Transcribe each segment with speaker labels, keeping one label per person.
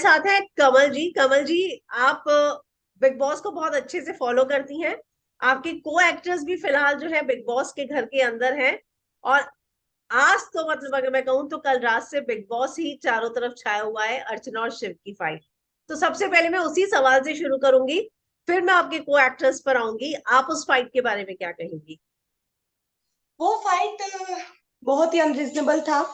Speaker 1: साथ है कमल जी। कमल जी, आप बिग बॉस को बहुत अच्छे से फॉलो करती हैं। आपके को एक्टर्स भी फिलहाल जो है बिग बॉस के घर के अंदर हैं। और आज तो मतलब अगर मैं कहूँ तो कल रात से बिग बॉस ही चारों तरफ छाया हुआ है, अर्चना और शिव की फाइट। तो सबसे पहले मैं उसी सवाल से शुरू करूंगी, फिर मैं आपके को एक्टर्स पर आऊंगी। आप उस फाइट के बारे में क्या कहेंगी?
Speaker 2: वो फाइट बहुत ही अनरीजनेबल था।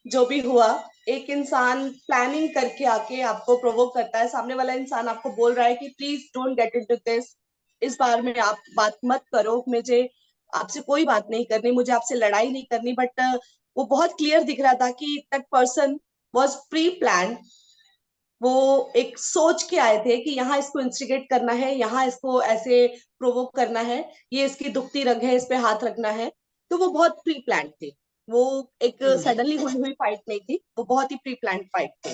Speaker 2: जो भी हुआ, एक इंसान प्लानिंग करके आके आपको प्रोवोक करता है, सामने वाला इंसान आपको बोल रहा है कि please don't get into this, इस बार में आप बात मत करो, मुझे आपसे कोई बात नहीं करनी, मुझे आपसे लड़ाई नहीं करनी। बट वो बहुत क्लियर दिख रहा था कि that person was pre plan. वो एक सोच के आए थे कि यहाँ इसको इंस्टिगेट करना है, यहाँ इसको ऐसे प्रोवोक करना है, ये इसकी दुखती रग है, इस पे हाथ रखना है। तो वो बहुत प्री प्लान थे। वो एक
Speaker 1: हम्म।
Speaker 2: सडनली हुई हुई फाइट नहीं थी, वो बहुत ही प्री प्लान फाइट थी।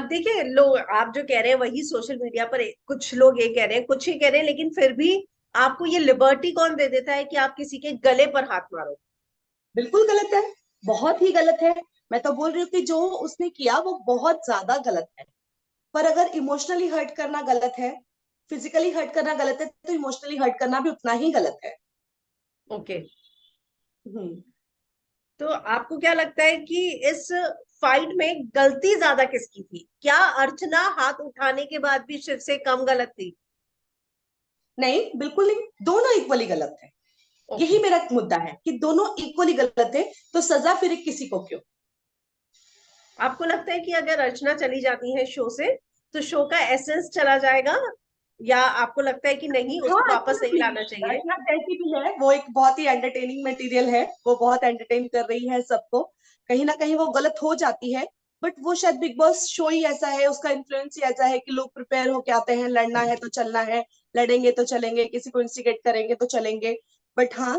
Speaker 1: देखिए, लोग आप जो कह रहे हैं वही सोशल मीडिया पर कुछ लोग ये कह रहे हैं, कुछ ही कह रहे हैं, लेकिन फिर भी आपको ये लिबर्टी कौन दे देता है कि आप किसी के गले पर हाथ मारो?
Speaker 2: बिल्कुल गलत है, बहुत ही गलत है। मैं तो बोल रही हूँ कि जो उसने किया वो बहुत ज्यादा गलत है। पर अगर इमोशनली हर्ट करना गलत है, फिजिकली हर्ट करना गलत है, तो इमोशनली हर्ट करना भी उतना ही गलत है।
Speaker 1: ओके।
Speaker 2: हम्म।
Speaker 1: तो आपको क्या लगता है कि इस फाइट में गलती ज्यादा किसकी थी? क्या अर्चना हाथ उठाने के बाद भी शिव से कम गलत थी?
Speaker 2: नहीं, बिल्कुल नहीं, दोनों इक्वली गलत है। यही
Speaker 1: ओके।
Speaker 2: मेरा मुद्दा है कि दोनों इक्वली गलत है, तो सजा फिर एक किसी को क्यों?
Speaker 1: आपको लगता है कि अगर अर्चना चली जाती है शो से तो शो का एसेंस चला जाएगा, या आपको लगता है कि नहीं,
Speaker 2: हाँ,
Speaker 1: उसको वापस नहीं
Speaker 2: एब्सोल्युटली।
Speaker 1: लाना चाहिए?
Speaker 2: अर्चना कैसी भी है, वो एक बहुत ही एंटरटेनिंग मटेरियल है, वो बहुत एंटरटेन कर रही है सबको। कहीं ना कहीं वो गलत हो जाती है, बट वो शायद बिग बॉस शो ही ऐसा है, उसका इन्फ्लुएंस ही ऐसा है कि लोग प्रिपेयर होके आते हैं, लड़ना है तो चलना है, लड़ेंगे तो चलेंगे, किसी को इंस्टिगेट करेंगे तो चलेंगे। बट हाँ,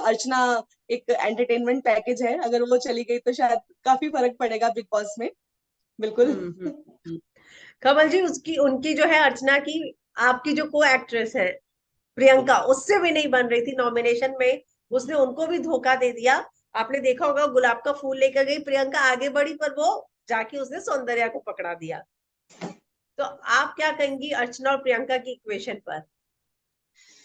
Speaker 2: अर्चना एक एंटरटेनमेंट पैकेज है, अगर वो चली गई तो शायद काफी फर्क पड़ेगा बिग बॉस में। बिल्कुल।
Speaker 1: हम्म। कमल जी, उसकी उनकी जो है अर्चना की, आपकी जो को एक्ट्रेस है प्रियंका, उससे भी नहीं बन रही थी नॉमिनेशन में। उसने उनको भी धोखा दे दिया। आपने देखा होगा, गुलाब का फूल लेकर गई प्रियंका, आगे बढ़ी, पर वो जाके उसने सौंदर्या को पकड़ा दिया। तो आप क्या कहेंगी अर्चना और प्रियंका की इक्वेशन पर?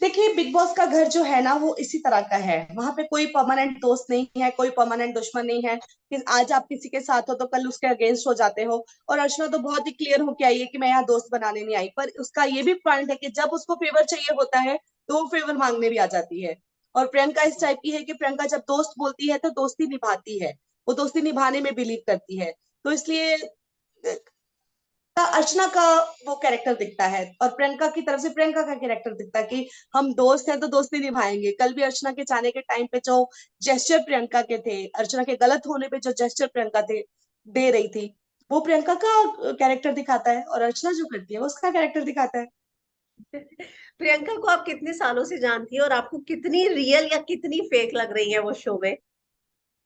Speaker 2: देखिए, बिग बॉस का घर जो है ना, वो इसी तरह का है। वहां पे कोई परमानेंट दोस्त नहीं है, कोई परमानेंट दुश्मन नहीं है कि आज आप किसी के साथ हो तो कल उसके अगेंस्ट हो जाते हो। और अर्चना तो बहुत ही क्लियर होके आई है कि मैं यहाँ दोस्त बनाने नहीं आई, पर उसका ये भी पॉइंट है कि जब उसको फेवर चाहिए होता है तो वो फेवर मांगने भी आ जाती है। और प्रियंका इस टाइप की है कि प्रियंका जब दोस्त बोलती है तो दोस्ती निभाती है, वो दोस्ती निभाने में बिलीव करती है। तो इसलिए अर्चना का वो कैरेक्टर दिखता है, और प्रियंका की तरफ से प्रियंका का कैरेक्टर दिखता है कि हम दोस्त हैं तो दोस्ती निभाएंगे। कल भी अर्चना के जाने के टाइम पे जो जेस्चर प्रियंका के थे, अर्चना के गलत होने पे जो जेस्चर प्रियंका थे दे रही थी, वो प्रियंका का कैरेक्टर दिखाता है, और अर्चना जो करती है वो उसका कैरेक्टर दिखाता है।
Speaker 1: प्रियंका को आप कितने सालों से जानती है और आपको कितनी रियल या कितनी फेक लग रही है वो शो में?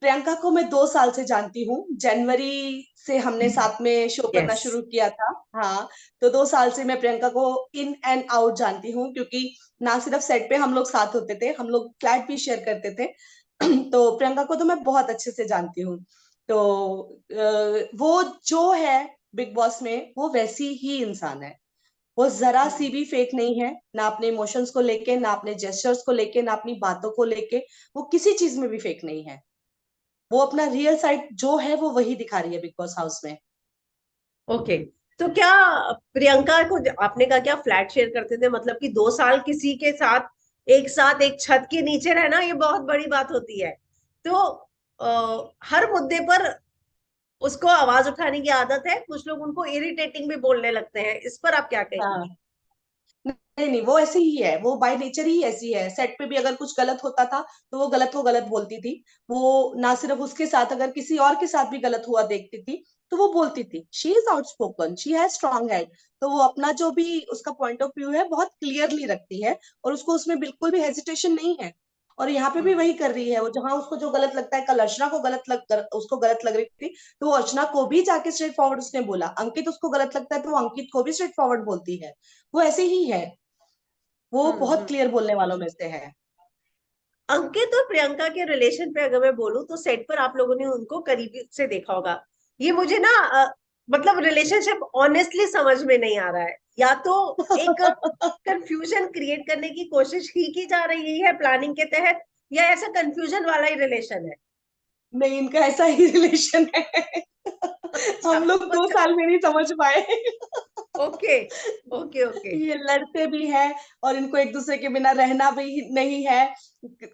Speaker 2: प्रियंका को मैं 2 साल से जानती हूँ, जनवरी से हमने साथ में शो करना
Speaker 1: यस।
Speaker 2: शुरू किया था। हाँ, तो 2 साल से मैं प्रियंका को इन एंड आउट जानती हूँ, क्योंकि ना सिर्फ सेट पे हम लोग साथ होते थे, हम लोग फ्लैट भी शेयर करते थे। तो प्रियंका को तो मैं बहुत अच्छे से जानती हूँ। तो वो जो है बिग बॉस में, वो वैसी ही इंसान है। वो जरा सी भी फेक नहीं है, ना अपने इमोशंस को लेके, ना अपने जेस्चर्स को लेके, ना अपनी बातों को लेके। वो किसी चीज में भी फेक नहीं है। वो अपना रियल साइड जो है वो वही दिखा रही है बिग बॉस हाउस में।
Speaker 1: ओके। तो क्या प्रियंका को, आपने कहा क्या फ्लैट शेयर करते थे, मतलब कि 2 साल किसी के साथ एक छत के नीचे रहना, ये बहुत बड़ी बात होती है। तो हर मुद्दे पर उसको आवाज उठाने की आदत है, कुछ लोग उनको इरिटेटिंग भी बोलने लगते हैं, इस पर आप क्या
Speaker 2: हाँ।
Speaker 1: कहेंगी?
Speaker 2: नहीं नहीं, वो ऐसी ही है, वो बाय नेचर ही ऐसी है। सेट पे भी अगर कुछ गलत होता था तो वो गलत को गलत बोलती थी। वो ना सिर्फ उसके साथ, अगर किसी और के साथ भी गलत हुआ देखती थी तो वो बोलती थी। She is outspoken, she has strong head. तो वो अपना जो भी उसका पॉइंट ऑफ व्यू है बहुत क्लियरली रखती है, और उसको उसमें बिल्कुल भी हेजिटेशन नहीं है। और यहाँ पे भी
Speaker 1: हम्म।
Speaker 2: वही कर रही है। वो जहां उसको जो गलत लगता है, कल अर्चना को उसको गलत लग रही थी, तो वो अर्चना को भी जाके स्ट्रेट फॉरवर्ड उसने बोला। अंकित उसको गलत लगता है तो वो अंकित को भी स्ट्रेट फॉरवर्ड बोलती है। वो ऐसे ही है, वो बहुत
Speaker 1: हम्म।
Speaker 2: क्लियर बोलने वालों में से है।
Speaker 1: अंकित और प्रियंका के रिलेशन पे अगर मैं बोलूं तो सेट पर आप लोगों ने उनको करीबी से देखा होगा। ये मुझे ना मतलब रिलेशनशिप ऑनेस्टली समझ में नहीं आ रहा है, या तो एक कंफ्यूजन क्रिएट करने की कोशिश ही की जा रही है प्लानिंग के तहत, या ऐसा कंफ्यूजन वाला ही रिलेशन है।
Speaker 2: नहीं, इनका ऐसा ही रिलेशन है।
Speaker 1: अच्छा।
Speaker 2: हम लोग दो
Speaker 1: अच्छा।
Speaker 2: साल में नहीं समझ पाए।
Speaker 1: Okay okay okay.
Speaker 2: ये लड़ते भी हैं और इनको एक दूसरे के बिना रहना भी नहीं है।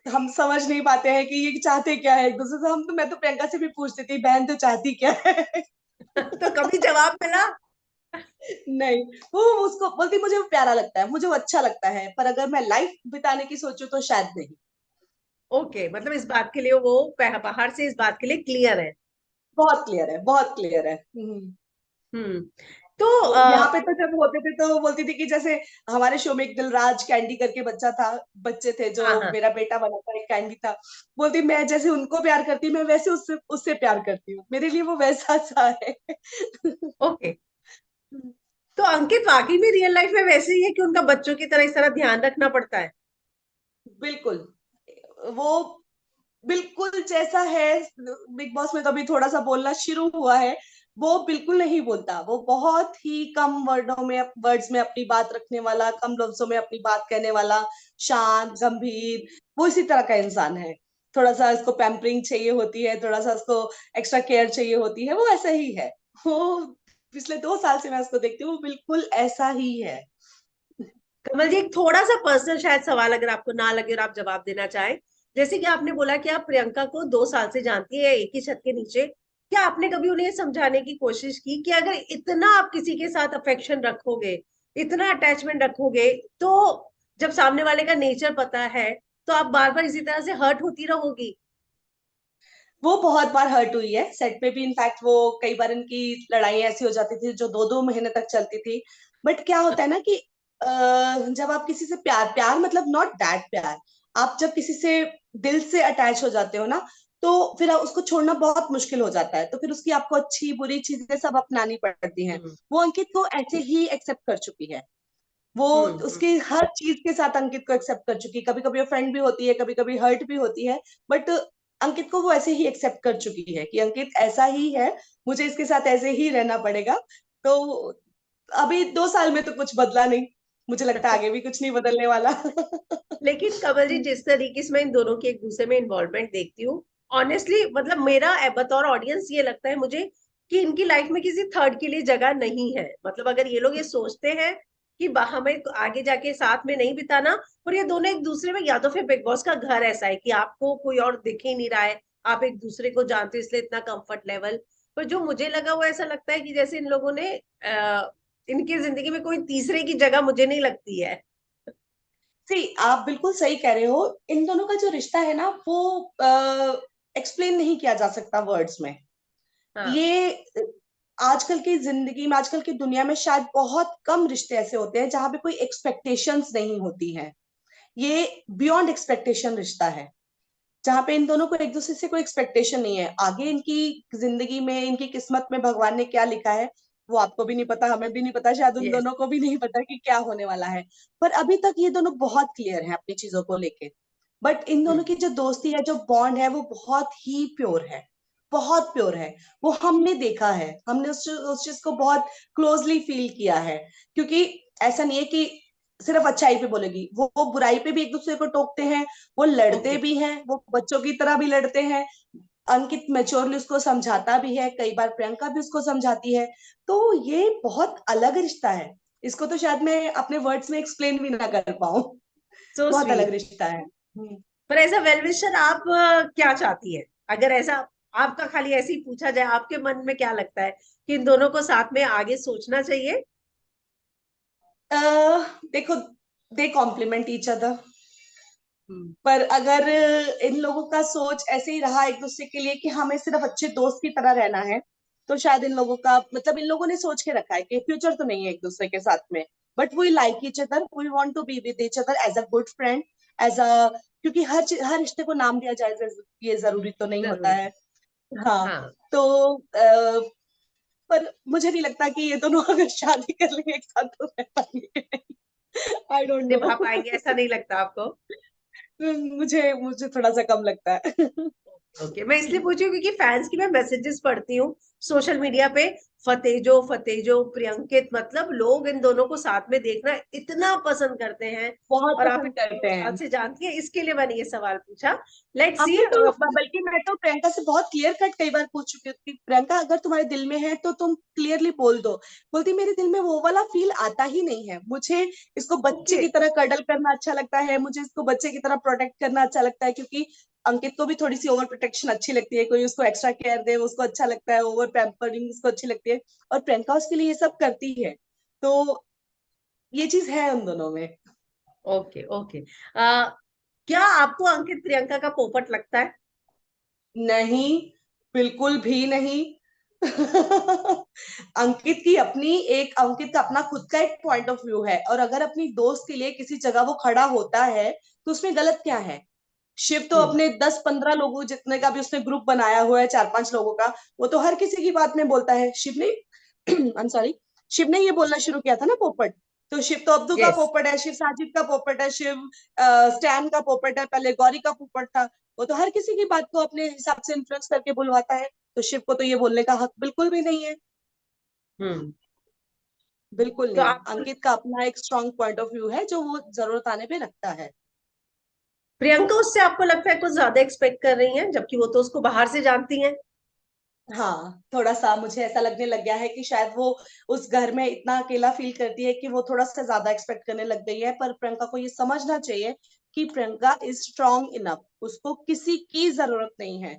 Speaker 2: हम समझ नहीं पाते हैं कि ये चाहते क्या है एक दूसरे से। मैं तो प्रियंका से भी पूछती थी, बहन तो चाहती क्या है।
Speaker 1: तो कभी जवाब मिला?
Speaker 2: नहीं, वो उसको बोलती मुझे वो प्यारा लगता है, मुझे वो अच्छा लगता है, पर अगर मैं लाइफ बिताने की सोचूं तो शायद नहीं।
Speaker 1: ओके, मतलब इस बात के लिए वो बाहर से इस बात के लिए क्लियर है।
Speaker 2: बहुत क्लियर है, बहुत क्लियर है।
Speaker 1: हम्म। तो
Speaker 2: तो यहाँ पे तो जब होते थे तो वो बोलती थी कि जैसे हमारे शो में एक दिलराज कैंडी करके बच्चा था, बच्चे थे जो
Speaker 1: हाँ हाँ।
Speaker 2: मेरा बेटा बना था, एक कैंडी था। बोलती मैं जैसे उनको प्यार करती मैं वैसे उससे उससे प्यार करती हूँ, मेरे लिए वो वैसा सा है।
Speaker 1: ओके। तो अंकित वाकई में रियल लाइफ में वैसे ही है कि उनका बच्चों की तरह इस तरह ध्यान रखना पड़ता है?
Speaker 2: बिल्कुल, वो बिल्कुल जैसा है। बिग बॉस में तो अभी थोड़ा सा बोलना शुरू हुआ है। वो बिल्कुल नहीं बोलता, वो बहुत ही कम वर्ड्स में अपनी बात रखने वाला, कम लफ्जों में अपनी बात कहने वाला, शांत गंभीर, वो इसी तरह का इंसान है। थोड़ा सा इसको पैम्परिंग चाहिए होती है, थोड़ा सा इसको एक्स्ट्रा केयर चाहिए होती है, वो ऐसा ही है। वो पिछले 2 साल से मैं उसको देखती हूँ, वो बिल्कुल ऐसा ही है।
Speaker 1: कमल जी, एक थोड़ा सा पर्सनल शायद सवाल, अगर आपको ना लगे और आप जवाब देना चाहें। जैसे कि आपने बोला कि आप प्रियंका को 2 साल से जानती है एक ही छत के नीचे, क्या आपने कभी उन्हें ये समझाने की कोशिश की कि अगर इतना आप किसी के साथ अफेक्शन रखोगे, इतना अटैचमेंट रखोगे, तो जब सामने वाले का नेचर पता है तो आप बार बार इसी तरह से हर्ट होती रहोगी?
Speaker 2: वो बहुत बार हर्ट हुई है सेट पे भी। इनफैक्ट वो कई बार इनकी लड़ाई ऐसी हो जाती थी जो 2-2 महीने तक चलती थी। बट क्या होता है ना कि जब आप किसी से प्यार प्यार मतलब नॉट दैट प्यार, आप जब किसी से दिल से अटैच हो जाते हो ना, तो फिर उसको छोड़ना बहुत मुश्किल हो जाता है। तो फिर उसकी आपको अच्छी बुरी चीजें सब अपनानी पड़ती हैं।
Speaker 1: हम्म
Speaker 2: वो अंकित को ऐसे ही एक्सेप्ट कर चुकी है। वो
Speaker 1: हम्म।
Speaker 2: उसकी हर चीज के साथ अंकित को एक्सेप्ट कर चुकी है। कभी कभी वो फ्रेंड भी होती है, कभी कभी हर्ट भी होती है, बट अंकित को वो ऐसे ही एक्सेप्ट कर चुकी है कि अंकित ऐसा ही है, मुझे इसके साथ ऐसे ही रहना पड़ेगा। तो अभी 2 साल में तो कुछ बदला नहीं, मुझे लगता है आगे भी कुछ नहीं बदलने वाला।
Speaker 1: लेकिन कमल जी, जिस तरीके से मैं इन दोनों की एक दूसरे में इन्वॉल्वमेंट देखती हूँ, ऑनेस्टली मतलब मेरा बतौर ऑडियंस ये लगता है मुझे कि इनकी लाइफ में किसी थर्ड के लिए जगह नहीं है। मतलब अगर ये लोग ये सोचते हैं कि हमें आगे जाके साथ में नहीं बिताना, और ये दोनों एक दूसरे में, या तो फिर बिग बॉस का घर ऐसा है कि आपको कोई और दिख ही नहीं रहा है, आप एक दूसरे को जानते हो इसलिए इतना कंफर्ट लेवल। पर जो मुझे लगा वो ऐसा लगता है कि जैसे इन लोगों ने इनकी जिंदगी में कोई तीसरे की जगह मुझे नहीं लगती है।
Speaker 2: सी, आप बिल्कुल सही कह रहे हो। इन दोनों का जो रिश्ता है ना, वो एक्सप्लेन नहीं किया जा सकता वर्ड्स में।
Speaker 1: हाँ।
Speaker 2: ये आजकल की जिंदगी में, आजकल की दुनिया में शायद बहुत कम रिश्ते ऐसे होते हैं जहां पे कोई एक्सपेक्टेशंस नहीं होती हैं। ये बियॉन्ड एक्सपेक्टेशन रिश्ता है, जहां पे इन दोनों को एक दूसरे से कोई एक्सपेक्टेशन नहीं है। आगे इनकी जिंदगी में, इनकी किस्मत में भगवान ने क्या लिखा है वो आपको भी नहीं पता, हमें भी नहीं पता, शायद उन
Speaker 1: यस।
Speaker 2: दोनों को भी नहीं पता कि क्या होने वाला है। पर अभी तक ये दोनों बहुत क्लियर हैं अपनी चीजों को लेके। बट इन दोनों की जो दोस्ती है, जो बॉन्ड है, वो बहुत ही प्योर है, बहुत प्योर है। वो हमने देखा है, हमने उस चीज को बहुत क्लोजली फील किया है। क्योंकि ऐसा नहीं है कि सिर्फ अच्छाई पे बोलेगी, वो बुराई पे भी एक दूसरे को टोकते हैं, वो लड़ते
Speaker 1: ओके।
Speaker 2: भी हैं, वो बच्चों की तरह भी लड़ते हैं। अंकित मेच्योरली उसको समझाता भी है, कई बार प्रियंका भी उसको समझाती है। तो ये बहुत अलग रिश्ता है। इसको तो शायद मैं अपने वर्ड्स में एक्सप्लेन भी ना कर पाऊं।
Speaker 1: सो
Speaker 2: बहुत अलग
Speaker 1: स्वीट।
Speaker 2: रिश्ता है।
Speaker 1: पर एज अ वेल विशर आप क्या चाहती है? अगर ऐसा आपका खाली ऐसे ही पूछा जाए, आपके मन में क्या लगता है कि इन दोनों को साथ में आगे सोचना चाहिए?
Speaker 2: देखो, दे कॉम्प्लीमेंट ईच अदर।
Speaker 1: हम्म
Speaker 2: पर अगर इन लोगों का सोच ऐसे ही रहा एक दूसरे के लिए कि हमें सिर्फ अच्छे दोस्त की तरह रहना है, तो शायद इन लोगों का मतलब, इन लोगों ने सोच के रखा है कि फ्यूचर तो नहीं है एक दूसरे के साथ में। But we like each other, we want to be with each other as a good friend, as a, क्योंकि हर रिश्ते को नाम दिया जाए ये जरूरी तो नहीं होता
Speaker 1: जरूरी।
Speaker 2: है। हाँ।
Speaker 1: हाँ।
Speaker 2: तो पर मुझे नहीं लगता कि ये दोनों अगर शादी कर लेंगे एक साथ तो रह पाएंगे। आई डोंट
Speaker 1: निभा
Speaker 2: नो।
Speaker 1: पाएंगे ऐसा नहीं लगता आपको?
Speaker 2: मुझे मुझे थोड़ा सा कम लगता है।
Speaker 1: ओके, मैं इसलिए पूछी हूँ क्योंकि फैंस की मैं मैसेजेस पढ़ती हूँ सोशल मीडिया पे, फतेजो प्रियंकित, मतलब लोग इन दोनों को साथ में देखना इतना पसंद करते हैं।
Speaker 2: बहुत
Speaker 1: और आप
Speaker 2: पसंद
Speaker 1: इन दोनों
Speaker 2: करते
Speaker 1: को
Speaker 2: हैं।
Speaker 1: साथ से जानती हैं, इसके लिए मैंने ये सवाल पूछा। Let's see.
Speaker 2: हमने तो बल्कि मैं तो प्रियंका से बहुत क्लियर कट कई बार पूछ चुकी हूँ कि प्रियंका अगर तुम्हारे दिल में है तो तुम क्लियरली बोल दो। बोलती मेरे दिल में वो वाला फील आता ही नहीं है मुझे। इसको बच्चे
Speaker 1: ओके।
Speaker 2: की तरह कडल करना अच्छा लगता है, मुझे इसको बच्चे की तरह प्रोटेक्ट करना अच्छा लगता है, क्योंकि अंकित को भी थोड़ी सी ओवर प्रोटेक्शन अच्छी लगती है, कोई उसको एक्स्ट्रा केयर दे उसको अच्छा लगता है, ओवर पैम्परिंग उसको अच्छी लगती है। और प्रियंका उसके लिए ये सब करती है। तो ये चीज है उन दोनों में।
Speaker 1: ओके। ओके। क्या आपको अंकित प्रियंका का पोपट लगता है?
Speaker 2: नहीं, बिल्कुल भी नहीं। अंकित का अपना खुद का एक पॉइंट ऑफ व्यू है, और अगर अपनी दोस्त के लिए किसी जगह वो खड़ा होता है तो उसमें गलत क्या है। शिव तो
Speaker 1: हम्म।
Speaker 2: अपने 10-15 लोगों जितने का भी उसने ग्रुप बनाया हुआ है, 4-5 लोगों का, वो तो हर किसी की बात में बोलता है। शिव ने आई एम सॉरी, शिव ने ये बोलना शुरू किया था ना पोपट। तो शिव तो अब्दू का
Speaker 1: यस।
Speaker 2: पोपट है, शिव साजिद का पोपट है, शिव स्टैन का पोपट है, पहले गौरी का पोपट था। वो तो हर किसी की बात को अपने हिसाब से इन्फ्लुएंस करके बुलवाता है। तो शिव को तो ये बोलने का हक बिल्कुल भी नहीं है।
Speaker 1: हम्म।
Speaker 2: बिल्कुल
Speaker 1: तो
Speaker 2: नहीं।
Speaker 1: आपको
Speaker 2: अंकित का अपना एक स्ट्रांग पॉइंट ऑफ व्यू है जो वो जरूरत आने पे रखता है।
Speaker 1: प्रियंका उससे आपको लगता है कुछ ज्यादा एक्सपेक्ट कर रही हैं, जबकि वो तो उसको बाहर से जानती हैं?
Speaker 2: हाँ, थोड़ा सा मुझे ऐसा लगने लग गया है कि शायद वो उस घर में इतना अकेला फील करती है कि वो थोड़ा सा ज्यादा एक्सपेक्ट करने लग गई है। पर प्रियंका को ये समझना चाहिए कि प्रियंका इज स्ट्रांग इनफ, उसको किसी की जरूरत नहीं है।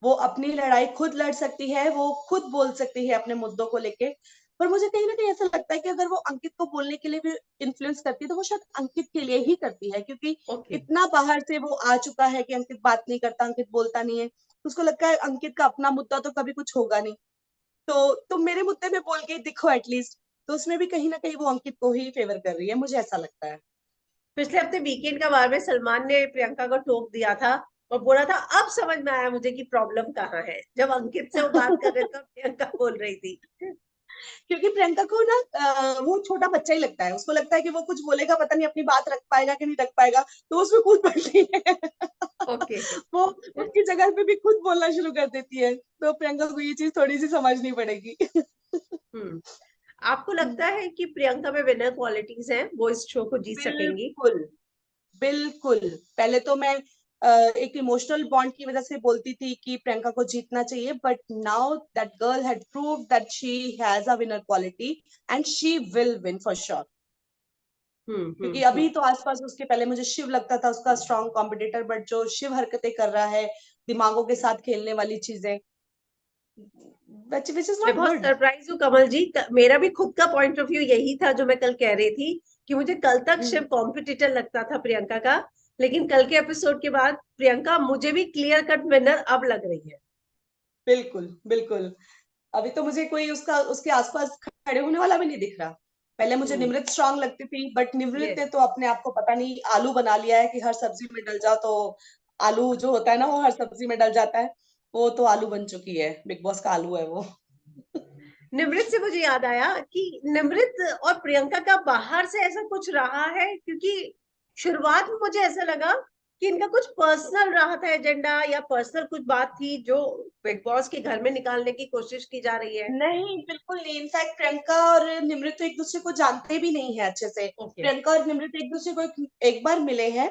Speaker 2: वो अपनी लड़ाई खुद लड़ सकती है, वो खुद बोल सकती है अपने मुद्दों को लेके। पर मुझे कहीं ना कहीं ऐसा लगता है कि अगर वो अंकित को बोलने के लिए भी इन्फ्लुएंस करती है तो वो शायद अंकित के लिए ही करती है, क्योंकि
Speaker 1: ओके।
Speaker 2: इतना बाहर से वो आ चुका है कि अंकित बात नहीं करता, अंकित बोलता नहीं है। उसको लगता है अंकित का अपना मुद्दा तो कभी कुछ होगा नहीं, तो तुम मेरे मुद्दे में बोल के दिखो एटलीस्ट। तो उसमें भी कहीं ना कहीं वो अंकित को ही फेवर कर रही है, मुझे ऐसा लगता है।
Speaker 1: पिछले हफ्ते वीकेंड का बार में सलमान ने प्रियंका को टोक दिया था और बोला था, अब समझ में आया मुझे कि प्रॉब्लम कहाँ है, जब अंकित से वो बात कर रहे थे और प्रियंका बोल रही थी।
Speaker 2: क्योंकि प्रियंका को ना वो छोटा बच्चा ही लगता है, उसको लगता है कि वो कुछ बोलेगा पता नहीं अपनी बात रख पाएगा कि नहीं रख पाएगा, तो उसमें कूद पड़ती है।
Speaker 1: ओके।
Speaker 2: वो उसकी जगह पे भी खुद बोलना शुरू कर देती है, तो प्रियंका को ये चीज थोड़ी सी समझनी पड़ेगी।
Speaker 1: हम्म। आपको लगता है कि प्रियंका में विनर क्वालिटीज हैं, वो इस शो को जीत सकेंगी?
Speaker 2: बिल्कुल, बिल्कुल। पहले तो मैं एक इमोशनल बॉन्ड की वजह से बोलती थी कि प्रियंका को जीतना चाहिए, but now that girl had proved that she has a winner quality and she will win for sure. क्योंकि
Speaker 1: हम्म।
Speaker 2: अभी तो आसपास उसके पहले मुझे शिव लगता था उसका स्ट्रॉन्ग कॉम्पिटिटर, बट जो शिव हरकतें कर रहा है, दिमागों के साथ खेलने वाली चीजें, विच इज
Speaker 1: मैं
Speaker 2: नॉट
Speaker 1: बहुत
Speaker 2: गुड।
Speaker 1: सरप्राइज हूँ कमल जी, मेरा भी खुद का पॉइंट ऑफ व्यू यही था जो मैं कल कह रही थी, कि मुझे कल तक शिव कॉम्पिटिटर लगता था प्रियंका का, लेकिन कल के एपिसोड के बाद प्रियंका मुझे भी क्लियर कट विनर अब लग रही है।
Speaker 2: बिल्कुल, बिल्कुल। अभी तो मुझे कोई उसका उसके आसपास खड़े होने वाला भी नहीं दिख रहा। पहले मुझे
Speaker 1: हम्म।
Speaker 2: निमृत स्ट्रांग लगती थी, बट निमृत
Speaker 1: यस।
Speaker 2: ने तो अपने आप को पता नहीं आलू बना लिया है कि हर सब्जी में डल जाओ तो आलू जो होता है ना वो हर सब्जी में डल जाता है। वो तो आलू बन चुकी है, बिग बॉस का आलू है वो।
Speaker 1: निमृत से मुझे याद आया कि निमृत और प्रियंका का बाहर से ऐसा कुछ रहा है, क्योंकि शुरुआत में मुझे ऐसा लगा कि इनका कुछ पर्सनल रहा था एजेंडा, या पर्सनल कुछ बात थी जो बिग बॉस के घर में निकालने की कोशिश की जा रही है।
Speaker 2: नहीं, बिल्कुल नहीं। इनफैक्ट प्रियंका और निमृत तो एक दूसरे को जानते भी नहीं है अच्छे से।
Speaker 1: ओके।
Speaker 2: प्रियंका और निमृत एक दूसरे को एक बार मिले हैं।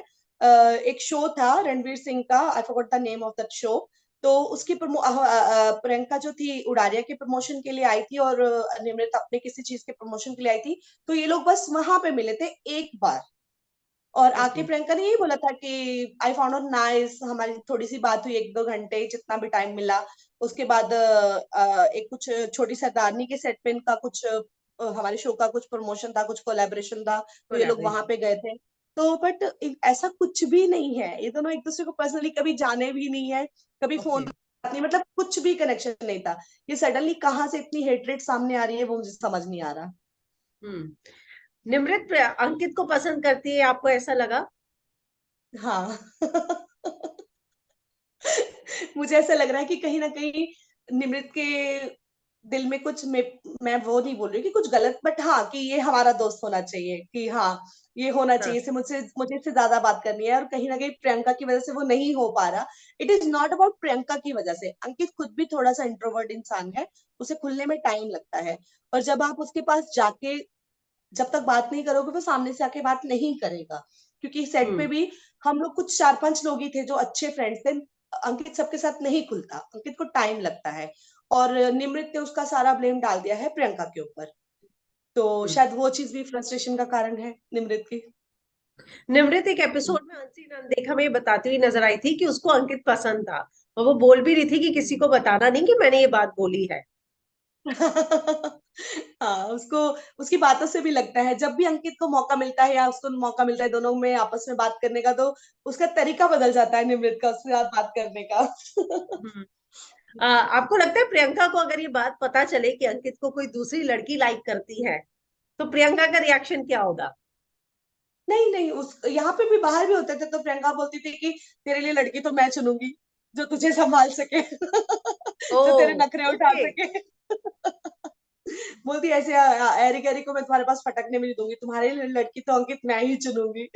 Speaker 2: एक शो था रणवीर सिंह का, I forgot the name of that show. तो उसकी प्रियंका जो थी उड़ारिया के प्रमोशन के लिए आई थी, और निमृत अपने किसी चीज के प्रमोशन के लिए आई थी। तो ये लोग बस वहां पे मिले थे एक बार। और आके
Speaker 1: ओके।
Speaker 2: प्रियंका ने यही बोला था कि आई फाउंड हर नाइस, हमारी थोड़ी सी बात हुई 1-2 घंटे जितना भी टाइम मिला। उसके बाद एक कुछ छोटी सरदारनी के सेट पे इनका कुछ हमारे शो का कुछ प्रमोशन था, कुछ कोलैबोरेशन था, तो ये लोग वहां
Speaker 1: कोलैबोरेशन।
Speaker 2: पे गए थे। तो बट ऐसा कुछ भी नहीं है, ये दोनों एक दूसरे को पर्सनली कभी जाने भी नहीं है, कभी फोन
Speaker 1: ओके।
Speaker 2: नहीं, मतलब कुछ भी कनेक्शन नहीं था। ये सडनली कहाँ से इतनी हेटरेट सामने आ रही है वो मुझे समझ नहीं आ रहा।
Speaker 1: हम्म। निमृत अंकित को पसंद करती है, आपको ऐसा लगा?
Speaker 2: हाँ। मुझे ऐसा लग रहा है कि कहीं ना कहीं निमृत के दिल में कुछ मैं वो नहीं बोल रही कि कुछ गलत, बट हाँ कि ये हमारा दोस्त होना चाहिए, कि हाँ ये होना
Speaker 1: हाँ
Speaker 2: चाहिए, इसे मुझे इससे ज्यादा बात करनी है, और कहीं ना कहीं प्रियंका की वजह से वो नहीं हो पा रहा। It is not about Priyanka की वजह से, अंकित खुद भी थोड़ा सा इंट्रोवर्ट इंसान है, उसे खुलने में टाइम लगता है। और जब आप उसके पास जाके जब तक बात नहीं करोगे, वो सामने से आके बात नहीं करेगा। क्योंकि सेट पे
Speaker 1: हम्म
Speaker 2: भी हम लोग कुछ 4-5 लोग ही थे जो अच्छे फ्रेंड्स थे। अंकित सबके साथ नहीं खुलता, अंकित को टाइम लगता है। और निमृत ने उसका सारा ब्लेम डाल दिया है प्रियंका के ऊपर। तो
Speaker 1: हम्म।
Speaker 2: शायद वो चीज भी फ्रस्ट्रेशन का कारण है निमृत की।
Speaker 1: निमृत एक एपिसोड में अनसीन अनदेखा में ये बताती हुई नजर आई थी कि उसको अंकित पसंद था, और वो बोल भी रही थी कि किसी को बताना नहीं कि मैंने ये बात बोली है।
Speaker 2: हाँ, उसको उसकी बातों से भी लगता है, जब भी अंकित को मौका मिलता है या उसको मौका मिलता है दोनों में आपस में बात करने का, तो उसका तरीका बदल जाता है निमृत का उसके साथ बात करने का।
Speaker 1: हम्म। आपको लगता है प्रियंका को अगर ये बात पता चले कि अंकित को कोई दूसरी लड़की लाइक करती है, तो प्रियंका का रिएक्शन क्या होगा?
Speaker 2: नहीं नहीं, उस यहाँ पे भी बाहर भी होते थे तो प्रियंका बोलती थी कि तेरे लिए लड़की तो मैं चुनूंगी जो तुझे संभाल सके,
Speaker 1: ओ,
Speaker 2: जो तेरे नखरे उठा
Speaker 1: ओके।
Speaker 2: सके। बोलती ऐसे एरी गैरी को मैं तुम्हारे पास फटकने भी नहीं दूंगी, तुम्हारे लिए लड़की तो अंकित मैं ही चुनूंगी।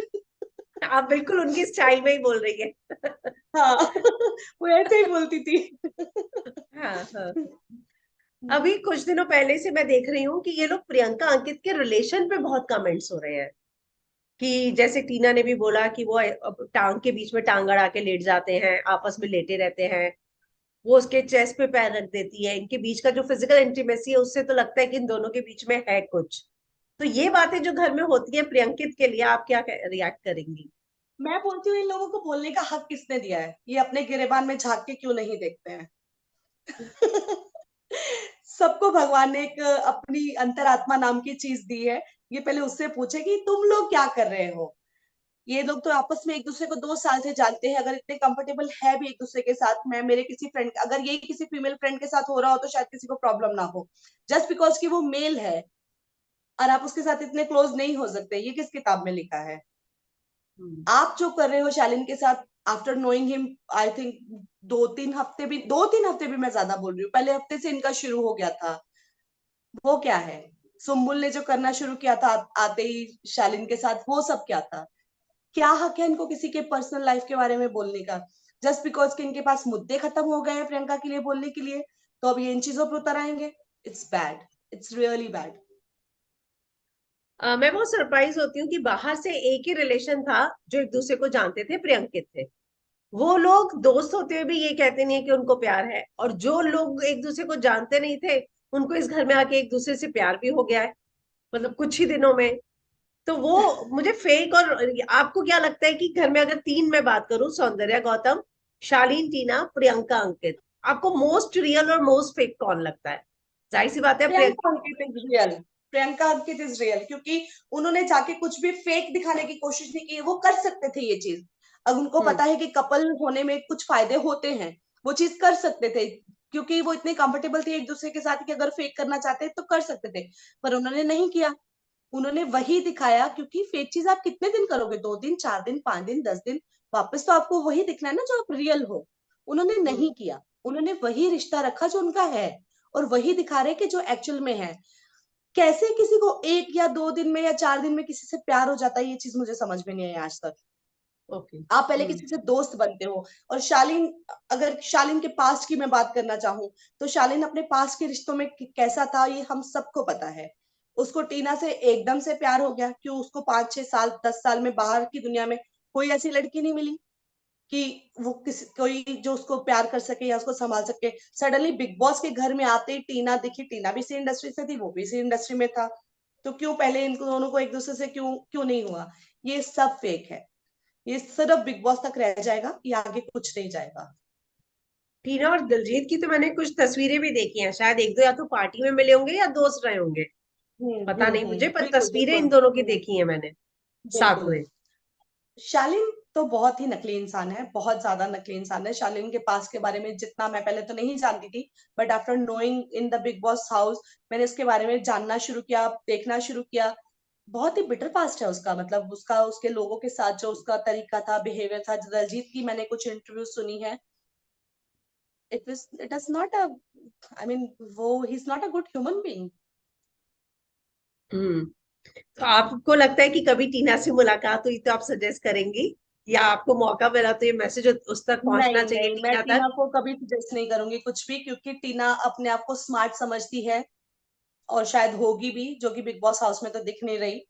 Speaker 1: आप बिल्कुल उनकी स्टाइल में ही बोल रही है।
Speaker 2: हाँ, वो ऐसे ही बोलती थी।
Speaker 1: हाँ हाँ। अभी कुछ दिनों पहले से मैं देख रही हूँ कि ये लोग प्रियंका अंकित के रिलेशन पे बहुत कमेंट्स हो रहे हैं, कि जैसे टीना ने भी बोला कि वो अब टांग के बीच में टांग अड़ा के लेट जाते हैं, आपस में लेटे रहते हैं, वो उसके चेस्ट पे पैर रख देती है, इनके बीच का जो फिजिकल इंटीमेसी है उससे तो लगता है कि इन दोनों के बीच में है कुछ। तो ये बातें जो घर में होती है प्रियंकित के लिए, आप क्या रिएक्ट करेंगी?
Speaker 2: मैं बोलती हूँ इन लोगों को बोलने का हक किसने दिया है, ये अपने गिरेबान में झांक के क्यों नहीं देखते हैं? सबको भगवान ने एक अपनी अंतरात्मा नाम की चीज दी है। ये पहले उससे पूछे कि तुम लोग क्या कर रहे हो। ये लोग तो आपस में एक दूसरे को 2 साल से जानते हैं, अगर इतने कंफर्टेबल है भी एक दूसरे के साथ, मैं मेरे किसी फ्रेंड, अगर यही किसी फीमेल फ्रेंड के साथ हो रहा हो तो शायद किसी को प्रॉब्लम ना हो, जस्ट बिकॉज कि वो मेल है और आप उसके साथ इतने क्लोज नहीं हो सकते, ये किस किताब में लिखा है?
Speaker 1: हम्म
Speaker 2: आप जो कर रहे हो शालिन के साथ, after knowing him, I think 2-3 हफ्ते भी मैं ज्यादा बोल रही हूँ, पहले हफ्ते से इनका शुरू हो गया था। वो क्या है? सुम्बुल ने जो करना शुरू किया था आते ही शालिन के साथ, वो सब क्या था? क्या हक है इनको किसी के पर्सनल लाइफ के बारे में बोलने का? जस्ट बिकॉज कि इनके पास मुद्दे खत्म हो गए हैं प्रियंका के लिए बोलने के लिए, तो अब ये इन चीजों पे उतर आएंगे। It's bad, it's really bad.
Speaker 1: मैं बहुत सरप्राइज होती हूँ कि बाहर से एक ही रिलेशन था, जो एक दूसरे को जानते थे, प्रियंकित थे, वो लोग दोस्त होते हुए भी ये कहते नहीं है कि उनको प्यार है, और जो लोग एक दूसरे को जानते नहीं थे उनको इस घर में आके एक दूसरे से प्यार भी हो गया है, मतलब कुछ ही दिनों में। तो वो मुझे फेक। और आपको क्या लगता है कि घर में अगर तीन मैं बात करूं, सौंदर्या गौतम, शालीन टीना, प्रियंका अंकित, आपको मोस्ट रियल और मोस्ट फेक कौन लगता है? जाहिर सी बात है
Speaker 2: Priyanka
Speaker 1: Priyanka.
Speaker 2: Ankit is real. Priyanka Ankit is real, क्योंकि उन्होंने जाके कुछ भी फेक दिखाने की कोशिश नहीं की, वो कर सकते थे ये चीज। अब उनको
Speaker 1: हम्म
Speaker 2: पता है कि कपल होने में कुछ फायदे होते हैं, वो चीज कर सकते थे, क्योंकि वो इतने कंफर्टेबल थे एक दूसरे के साथ कि अगर फेक करना चाहते तो कर सकते थे। पर उन्होंने नहीं किया, उन्होंने वही दिखाया, क्योंकि फेक चीज आप कितने दिन करोगे? 2 दिन, 4 दिन, 5 दिन, 10 दिन, वापस तो आपको वही दिखना है ना जो आप रियल हो। उन्होंने
Speaker 1: हम्म
Speaker 2: नहीं किया, उन्होंने वही रिश्ता रखा जो उनका है, और वही दिखा रहे कि जो एक्चुअल में है। कैसे किसी को 1 या 2 दिन में या 4 दिन में किसी से प्यार हो जाता है, ये चीज मुझे समझ में नहीं आई आज तक।
Speaker 1: ओके।
Speaker 2: आप पहले किसी से दोस्त बनते हो। और शालीन, अगर शालीन के पास्ट की मैं बात करना चाहूँ, तो शालीन अपने पास्ट के रिश्तों में कैसा था ये हम सबको पता है। उसको टीना से एकदम से प्यार हो गया, क्यों? उसको 5-6 साल 10 साल में बाहर की दुनिया में कोई ऐसी लड़की नहीं मिली कि वो किसी कोई जो उसको प्यार कर सके या उसको संभाल सके। सडनली बिग बॉस के घर में आते ही टीना दिखी, टीना भी इसी इंडस्ट्री से थी, वो भी इसी इंडस्ट्री में था, तो क्यों पहले इनको दोनों को एक दूसरे से क्यों क्यों नहीं हुआ? ये सब फेक है, ये सिर्फ बिग बॉस तक रह जाएगा, ये आगे कुछ नहीं जाएगा।
Speaker 1: टीना और दिलजीत की तो मैंने कुछ तस्वीरें भी देखी हैं, शायद एक दो या तो पार्टी में मिले होंगे या दोस्त रहे होंगे, पता नहीं मुझे, पर
Speaker 2: बिल्कुल
Speaker 1: तस्वीरें इन
Speaker 2: बिल्कुल।
Speaker 1: दोनों की देखी हैं मैंने साथ
Speaker 2: बिल्कुल।
Speaker 1: में।
Speaker 2: शालीन तो बहुत ही नकली इंसान है, बहुत ज्यादा नकली इंसान है। शालीन के पास के बारे में जितना मैं पहले तो नहीं जानती थी, but after knowing in the big boss house, मैंने उसके बारे में जानना शुरू किया, देखना शुरू किया। बहुत ही बिटर पास्ट है उसका, मतलब उसका उसके लोगों के साथ जो उसका तरीका था, बिहेवियर था। दलजीत की मैंने कुछ इंटरव्यू सुनी है, it is not a, I mean वो ही is not a good human being.
Speaker 1: Hmm. तो आपको लगता है कि कभी टीना से मुलाकात हुई तो आप सजेस्ट करेंगी, या आपको मौका मिला तो ये मैसेज उस तक पहुंचना
Speaker 2: नहीं
Speaker 1: चाहिए
Speaker 2: नहीं, मैं
Speaker 1: टीना
Speaker 2: टीना
Speaker 1: तक?
Speaker 2: को कभी सजेस्ट नहीं करूंगी कुछ भी, क्योंकि टीना अपने आप को स्मार्ट समझती है, और शायद होगी भी, जो कि बिग बॉस हाउस में तो दिख नहीं रही।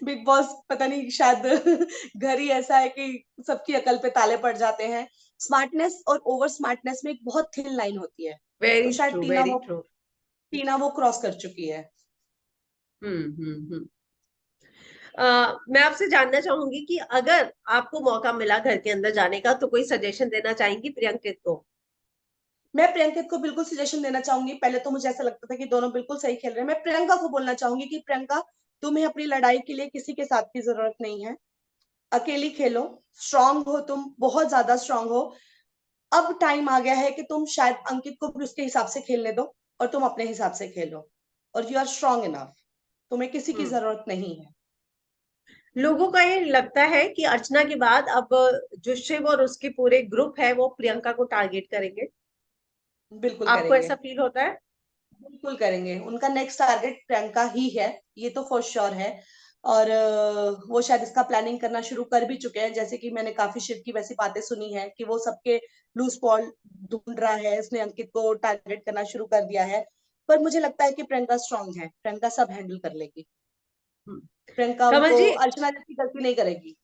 Speaker 2: बिग बॉस पता नहीं, शायद घर ही ऐसा है कि सबकी अकल पे ताले पड़ जाते हैं। स्मार्टनेस और ओवर स्मार्टनेस में एक बहुत थिन लाइन होती है, तो
Speaker 1: वेरी
Speaker 2: शायद
Speaker 1: ट्रू, वेरी ट्रू।
Speaker 2: टीना वो क्रॉस कर चुकी है।
Speaker 1: हम्म। मैं आपसे जानना चाहूंगी कि अगर आपको मौका मिला घर के अंदर जाने का तो कोई सजेशन देना चाहेंगी प्रियंकित को?
Speaker 2: मैं प्रियंकित को बिल्कुल सजेशन देना चाहूंगी। पहले तो मुझे ऐसा लगता था कि दोनों बिल्कुल सही खेल रहे हैं। मैं प्रियंका को बोलना चाहूंगी कि प्रियंका, तुम्हें अपनी लड़ाई के लिए किसी के साथ की जरूरत नहीं है। अकेली खेलो, स्ट्रांग हो, तुम बहुत ज्यादा स्ट्रांग हो। अब टाइम आ गया है कि तुम शायद अंकित को भी उसके हिसाब से खेलने दो, और तुम अपने हिसाब से खेलो, और यू आर स्ट्रांग इनफ। तुम्हें किसी की
Speaker 1: हम्म।
Speaker 2: जरूरत नहीं है।
Speaker 1: लोगों का ये लगता है कि अर्चना के बाद अब जो शिव और उसके पूरे ग्रुप है वो प्रियंका को टारगेट करेंगे।
Speaker 2: बिल्कुल
Speaker 1: आपको
Speaker 2: करेंगे।
Speaker 1: ऐसा फील होता है?
Speaker 2: बिल्कुल करेंगे, उनका नेक्स्ट टारगेट प्रियंका ही है, ये तो फॉर श्योर है। और वो शायद इसका प्लानिंग करना शुरू कर भी चुके हैं, जैसे कि मैंने काफी शिव की वैसी बातें सुनी है कि वो सबके लूज बॉल ढूंढ रहा है, उसने अंकित को टारगेट करना शुरू कर दिया है। पर मुझे लगता है कि प्रियंका स्ट्रांग है, प्रियंका सब हैंडल कर लेगी।
Speaker 1: हम्म।
Speaker 2: प्रियंका
Speaker 1: कमल
Speaker 2: उनको
Speaker 1: जी,
Speaker 2: अर्चना जैसी गलती नहीं करेगी।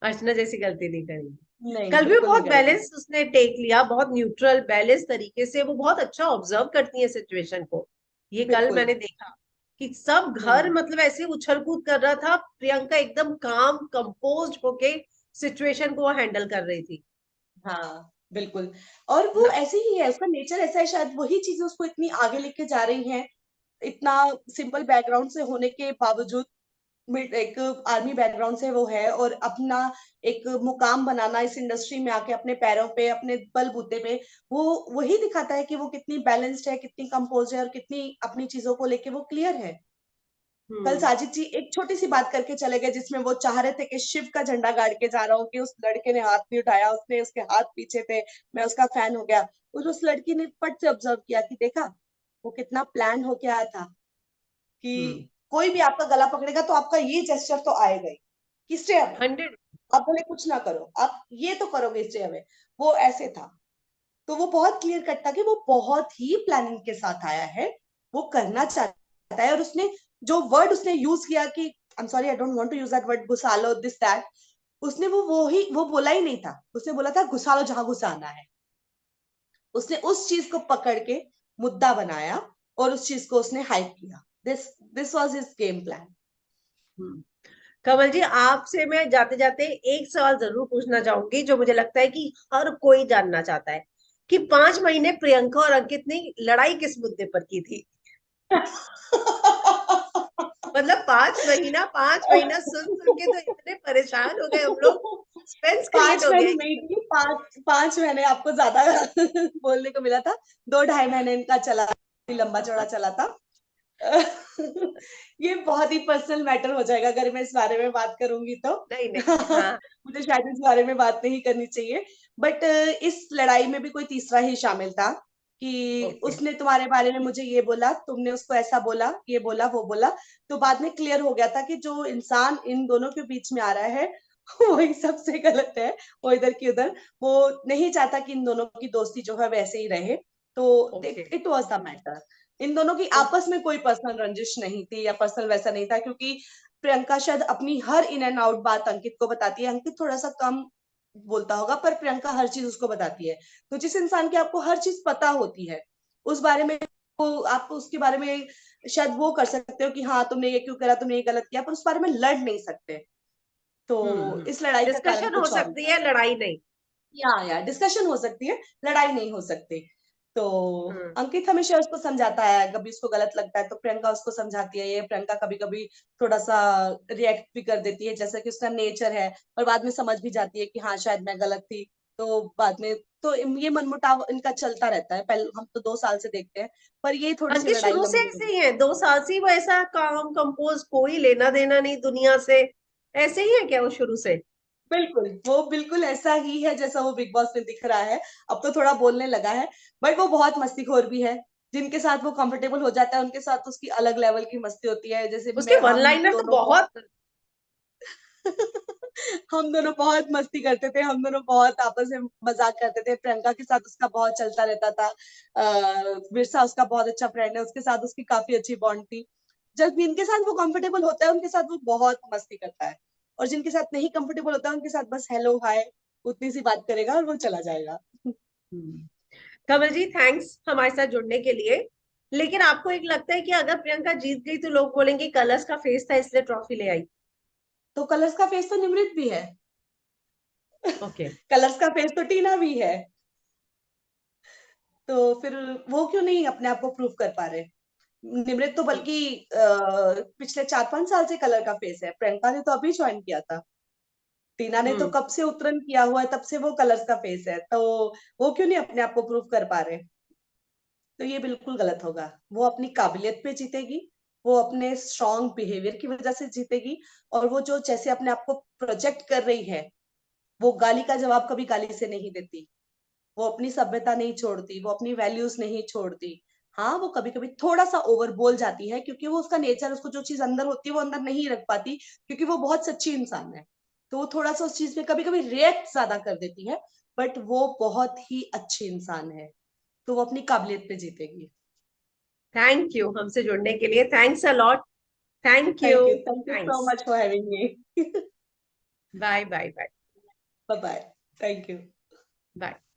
Speaker 1: अर्चना जैसी गलती नहीं करेंगी।
Speaker 2: नहीं,
Speaker 1: कल भी वो
Speaker 2: बिल्कुल नहीं
Speaker 1: बहुत
Speaker 2: करेगी।
Speaker 1: बैलेंस उसने टेक लिया, बहुत न्यूट्रल बैलेंस तरीके से वो बहुत अच्छा ऑब्जर्व करती है सिचुएशन को। ये कल
Speaker 2: बिल्कुल।
Speaker 1: मैंने देखा कि सब घर
Speaker 2: हम्म।
Speaker 1: मतलब ऐसे उछल कूद कर रहा था, प्रियंका एकदम काम कंपोज्ड होके सिचुएशन को हैंडल कर रही थी।
Speaker 2: हाँ बिल्कुल। और वो
Speaker 1: ना।
Speaker 2: ऐसे ही है, उसका नेचर ऐसा है, शायद वही चीजें उसको इतनी आगे लेके जा रही हैं। इतना सिंपल बैकग्राउंड से होने के बावजूद, एक आर्मी बैकग्राउंड से वो है, और अपना एक मुकाम बनाना इस इंडस्ट्री में आके अपने पैरों पे, अपने बलबूते पे, वो वही दिखाता है कि वो कितनी बैलेंस्ड है, कितनी कंपोज है, और कितनी अपनी चीजों को लेके वो क्लियर है। कल
Speaker 1: हम्म।
Speaker 2: साजिद जी एक छोटी सी बात करके चले गए, जिसमें वो चाह रहे थे कि शिव का झंडा गाड़ के जा रहा हूँ, कि उस लड़के ने हाथ नहीं उठाया, उसने उसके हाथ पीछे थे, मैं उसका फैन हो गया। उस लड़की ने फट से ऑब्जर्व किया कि देखा वो कितना प्लान होके आया था,
Speaker 1: हम्म।
Speaker 2: कि कोई भी आपका गला पकड़ेगा तो आपका ये जेस्चर तो आएगा ही कि स्टे अवे।
Speaker 1: 100।
Speaker 2: आप भले कुछ ना करो, आप ये तो करोगे स्टे अवे। वो ऐसे था। तो वो बहुत क्लियर कट था कि वो बहुत ही प्लानिंग के साथ आया है, वो करना चाहता है। और उसने जो वर्ड उसने यूज किया कि I am sorry, I don't want to use that word, घुसालो दिस दैट, उसने वो बोला ही नहीं था। उसने बोला था घुसालो जहां घुसाना है। उसने उस चीज को पकड़ के मुद्दा बनाया, और उस चीज को उसने हाइप किया। This was his game plan.
Speaker 1: Hmm. Kamal ji, आपसे मैं जाते जाते एक सवाल जरूर पूछना चाहूंगी जो मुझे लगता है कि हर कोई जानना चाहता है कि 5 महीने प्रियंका और अंकित ने लड़ाई किस मुद्दे पर की थी? मतलब 5 महीना सुन सुन के तो इतने परेशान हो गए हम लोग। सस्पेंस क्रिएट
Speaker 2: पांच
Speaker 1: हो गया
Speaker 2: महीने
Speaker 1: कि
Speaker 2: नहीं थी, 5 महीने आपको ज्यादा बोलने को मिला था। 2-2.5 महीने इनका चला, लंबा चौड़ा चला था। ये बहुत ही पर्सनल मैटर हो जाएगा अगर मैं इस बारे में बात करूंगी तो।
Speaker 1: नहीं नहीं, हाँ।
Speaker 2: मुझे शायद इस बारे में बात नहीं करनी चाहिए। बट इस लड़ाई में भी कोई तीसरा ही शामिल था, कि
Speaker 1: ओके।
Speaker 2: उसने तुम्हारे बारे में मुझे ये बोला, तुमने उसको ऐसा बोला, ये बोला, वो बोला। तो बाद में क्लियर हो गया था कि जो इंसान इन दोनों के बीच में आ रहा है वही सबसे गलत है। वो इधर की उधर, वो नहीं चाहता कि इन दोनों की दोस्ती जो है वैसे ही रहे। तो
Speaker 1: okay.
Speaker 2: It was the matter. इन दोनों की आपस में कोई पर्सनल रंजिश नहीं थी, या पर्सनल वैसा नहीं था, क्योंकि प्रियंका शायद अपनी हर इन एंड आउट बात अंकित को बताती है। अंकित थोड़ा सा कम बोलता होगा, पर प्रियंका हर चीज उसको बताती है। तो जिस इंसान की आपको हर चीज पता होती है, उस बारे में, वो आप उसके बारे में शायद वो कर सकते हो कि हाँ तुमने ये क्यों करा, तुमने ये गलत किया, पर उस बारे में लड़ नहीं सकते। तो इस लड़ाई का कारण
Speaker 1: डिस्कशन हो
Speaker 2: कुछ और
Speaker 1: सकती
Speaker 2: था।
Speaker 1: है, लड़ाई नहीं।
Speaker 2: या डिस्कशन हो सकती है, लड़ाई नहीं हो सकती। तो
Speaker 1: हम्म।
Speaker 2: अंकित हमेशा उसको समझाता है, कभी उसको गलत लगता है तो प्रियंका उसको समझाती है। ये प्रियंका कभी कभी थोड़ा सा रिएक्ट भी कर देती है, जैसा कि उसका नेचर है, और बाद में समझ भी जाती है कि हाँ शायद मैं गलत थी। तो बाद में तो ये मनमुटाव इनका चलता रहता है, पहले हम तो 2 साल से देखते हैं, पर ये थोड़ी सी
Speaker 1: अंकित
Speaker 2: लड़ाई
Speaker 1: शुरू से
Speaker 2: लंबी
Speaker 1: ऐसे
Speaker 2: होगी।
Speaker 1: ही है, 2 साल से ही वो ऐसा काम कंपोज, कोई लेना देना नहीं दुनिया से। ऐसे ही है क्या वो शुरू से?
Speaker 2: बिल्कुल, वो बिल्कुल ऐसा ही है जैसा वो बिग बॉस में दिख रहा है। अब तो थोड़ा बोलने लगा है, बट वो बहुत मस्तीखोर भी है। जिनके साथ वो कंफर्टेबल हो जाता है उनके साथ उसकी अलग लेवल की मस्ती होती है। जैसे
Speaker 1: उसके
Speaker 2: मैं
Speaker 1: वन
Speaker 2: हम
Speaker 1: लाइनर तो
Speaker 2: दोनों
Speaker 1: बहुत।
Speaker 2: बहुत हम दोनों बहुत मस्ती करते थे, हम दोनों बहुत आपस में मजाक करते थे। प्रियंका के साथ उसका बहुत चलता रहता था। विरसा उसका बहुत अच्छा फ्रेंड है, उसके साथ उसकी काफी अच्छी बॉन्ड थी। जब जिनके साथ वो कंफर्टेबल होता है उनके साथ वो बहुत मस्ती करता है, और जिनके साथ नहीं कंफर्टेबल होता है उनके साथ बस हेलो हाय उतनी सी बात करेगा और वो चला जाएगा।
Speaker 1: हम्म। कमल जी, थैंक्स हमारे साथ जुड़ने के लिए। लेकिन आपको एक लगता है कि अगर प्रियंका जीत गई तो लोग बोलेंगे कलर्स का फेस था इसलिए ट्रॉफी ले आई?
Speaker 2: तो कलर्स का फेस तो निमृत भी है।
Speaker 1: ओके।
Speaker 2: कलर्स का फेस तो टीना भी है। तो फिर वो क्यों नहीं अपने आप को प्रूव कर पा रहे? निमृत तो बल्कि पिछले 4-5 साल से कलर का फेस है, प्रियंका ने तो अभी ज्वाइन किया था। टीना ने तो
Speaker 1: हम्म।
Speaker 2: कब से उतरन किया हुआ है, तब से वो कलर्स का फेस है। तो वो क्यों नहीं अपने आप को प्रूव कर पा रहे? तो ये बिल्कुल गलत होगा। वो अपनी काबिलियत पे जीतेगी, वो अपने स्ट्रॉन्ग बिहेवियर की वजह से जीतेगी। और वो जो जैसे अपने आप को प्रोजेक्ट कर रही है, वो गाली का जवाब कभी गाली से नहीं देती, वो अपनी सभ्यता नहीं छोड़ती, वो अपनी वैल्यूज नहीं छोड़ती। हाँ, वो कभी कभी थोड़ा सा ओवर बोल जाती है, क्योंकि वो उसका नेचर, उसको जो चीज अंदर होती है वो अंदर नहीं रख पाती, क्योंकि वो बहुत सच्ची इंसान है। तो वो थोड़ा सा उस चीज में कभी कभी रिएक्ट ज्यादा कर देती है, बट वो बहुत ही अच्छी इंसान है। तो वो अपनी काबिलियत पे जीतेगी।
Speaker 1: थैंक यू हमसे जुड़ने के लिए, thanks a lot.
Speaker 2: Thank
Speaker 1: thank
Speaker 2: you,
Speaker 1: you.
Speaker 2: Thank you so
Speaker 1: thanks.
Speaker 2: Much for having me.
Speaker 1: Bye bye bye.
Speaker 2: Bye bye. Thank you.
Speaker 1: Bye.